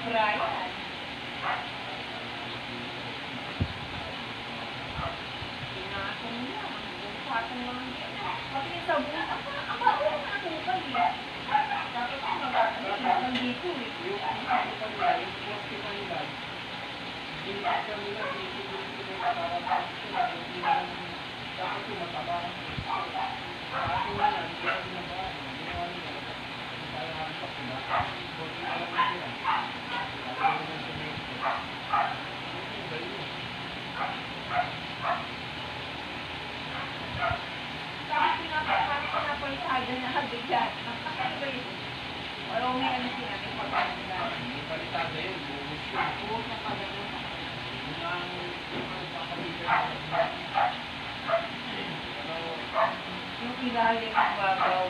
Brian. Pinakong niya. Bukatong lang niya. Pati sa buta. Ang bago na nakukal eh. Dapat yung magkakal dito eh. Yung hospital nila, yung hospital nila, pinakita nila dito para dapat yung matabahan. Kaso nga yan, hindi ako nabaan. Ginawa nila, kailangan pa sila. Buti na lang sila. Kaya naman sa Mexico. Buti yung galing. Tapos pinapalitada na habigyan. Nakakali ba yun? Walang may ano sinabi pagkakalitada. Hindi palitada yun, buhos yun. Buhos na pagano. Yun ang kakalitan. Yung ilalim ng babaw.